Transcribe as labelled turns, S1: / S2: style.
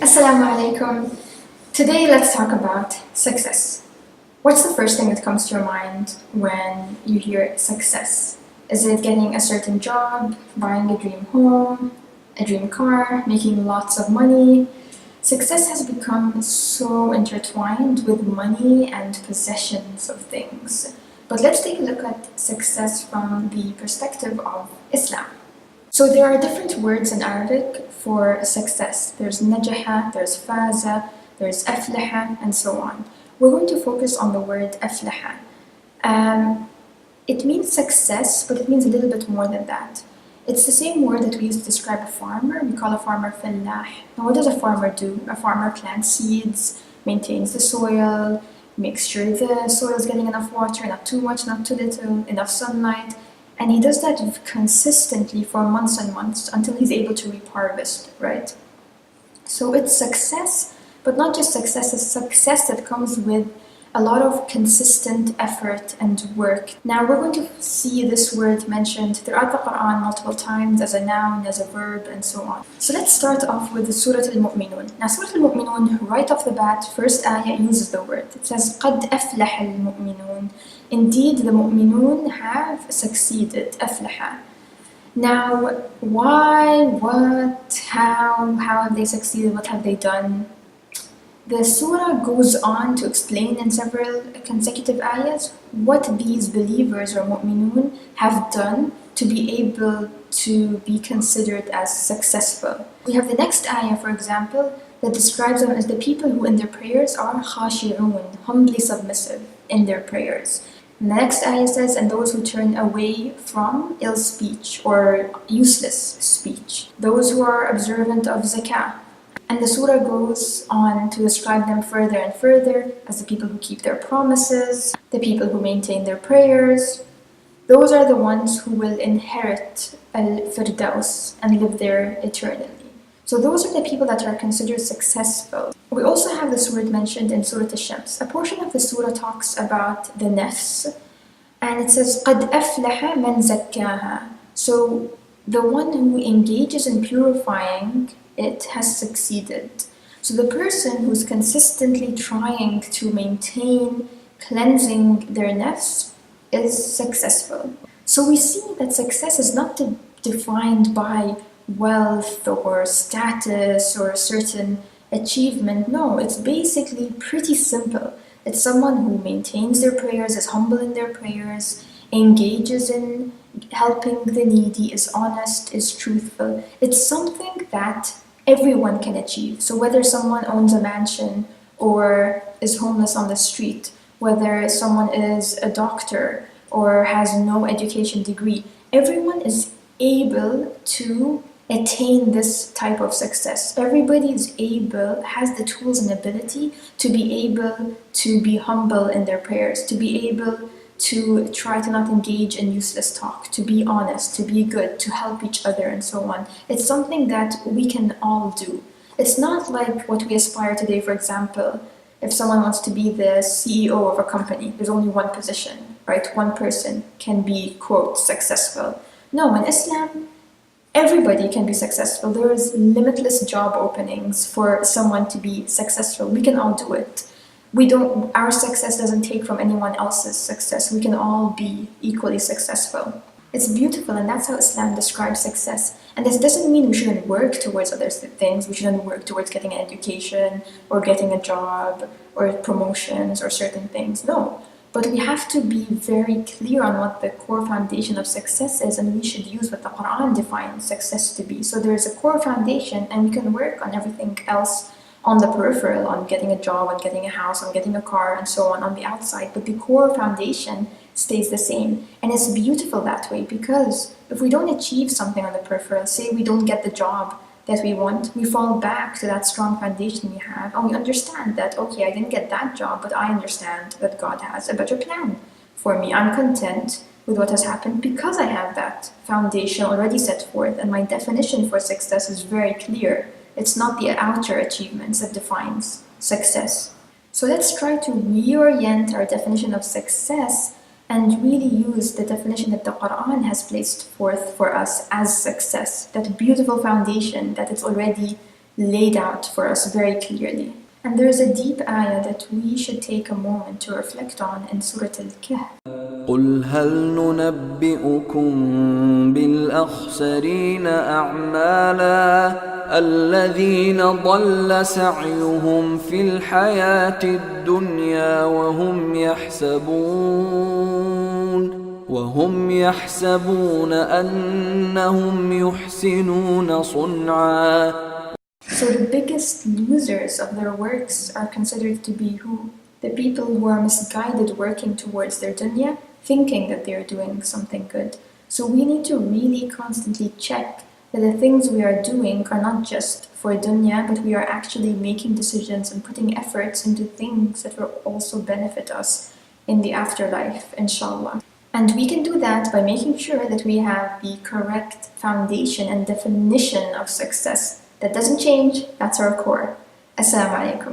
S1: Assalamu alaikum. Today let's talk about success. What's the first thing that comes to your mind when you hear success? Is it getting a certain job, buying a dream home, a dream car, making lots of money? Success has become so intertwined with money and possessions of things. But let's take a look at success from the perspective of Islam. So there are different words in Arabic for success. There's najaha, there's faza, there's aflaha, and so on. We're going to focus on the word aflaha. It means success, but it means a little bit more than that. It's the same word that we use to describe a farmer. We call a farmer fallah. Now what does a farmer do? A farmer plants seeds, maintains the soil, makes sure the soil is getting enough water, not too much, not too little, enough sunlight. And he does that consistently for months and months until he's able to reap harvest, right? So it's success, but not just success, it's success that comes with a lot of consistent effort and work. Now we're going to see this word mentioned throughout the Quran multiple times as a noun, as a verb, and so on. So let's start off with Surah Al-Mu'minun. Now Surah Al-Mu'minun, right off the bat, first ayah uses the word. It says, قَدْ أَفْلَحَ الْمُؤْمِنُونَ. Indeed, the mu'minun have succeeded, أفلح. Now, why, what, how have they succeeded, what have they done? The surah goes on to explain in several consecutive ayahs what these believers or mu'minun have done to be able to be considered as successful. We have the next ayah, for example, that describes them as the people who in their prayers are khashi'un, humbly submissive in their prayers. And the next ayah says, and those who turn away from ill speech or useless speech, those who are observant of zakah. And the surah goes on to describe them further and further as the people who keep their promises, the people who maintain their prayers. Those are the ones who will inherit al-firdaus and live there eternally. So those are the people that are considered successful. We also have this word mentioned in Surah Al-Shams. A portion of the surah talks about the nafs, and it says, قَدْ أَفْلَحَ مَنْ زَكَّاهَا. So the one who engages in purifying it has succeeded. So the person who's consistently trying to maintain cleansing their nafs is successful. So we see that success is not defined by wealth or status or a certain achievement. No, it's basically pretty simple. It's someone who maintains their prayers, is humble in their prayers, engages in helping the needy, is honest, is truthful. It's something that everyone can achieve. So whether someone owns a mansion or is homeless on the street, whether someone is a doctor or has no education degree, everyone is able to attain this type of success. Everybody is able, has the tools and ability to be able to be humble in their prayers, to be able to try to not engage in useless talk, to be honest, to be good, to help each other, and so on. It's something that we can all do. It's not like what we aspire today, for example, if someone wants to be the CEO of a company, there's only one position, right? One person can be, quote, successful. No, in Islam, everybody can be successful. There is limitless job openings for someone to be successful. We can all do it. Our success doesn't take from anyone else's success. We can all be equally successful. It's beautiful, and that's how Islam describes success. And this doesn't mean we shouldn't work towards other things. We shouldn't work towards getting an education or getting a job or promotions or certain things. No. But we have to be very clear on what the core foundation of success is, and we should use what the Quran defines success to be. So there's a core foundation, and we can work on everything else on the peripheral, on getting a job, on getting a house, on getting a car, and so on the outside. But the core foundation stays the same. And it's beautiful that way, because if we don't achieve something on the peripheral, say we don't get the job that we want, we fall back to that strong foundation we have, and we understand that, okay, I didn't get that job, but I understand that God has a better plan for me. I'm content with what has happened because I have that foundation already set forth, and my definition for success is very clear. It's not the outer achievements that defines success. So let's try to reorient our definition of success and really use the definition that the Quran has placed forth for us as success, that beautiful foundation that it's already laid out for us very clearly. And there is a deep ayah that we should take a moment to reflect on in Surah Al-Kahf.
S2: قل هل ننبئكم بالأخسرين أعمالا الذين ضل سعيهم في الحياة الدنيا وهم يحسبون أنهم يحسنون صنعا.
S1: So the biggest losers of their works are considered to be who? The people who are misguided working towards their dunya, thinking that they are doing something good. So we need to really constantly check that the things we are doing are not just for dunya, but we are actually making decisions and putting efforts into things that will also benefit us in the afterlife, inshallah. And we can do that by making sure that we have the correct foundation and definition of success. That doesn't change, that's our core. Assalamu alaikum.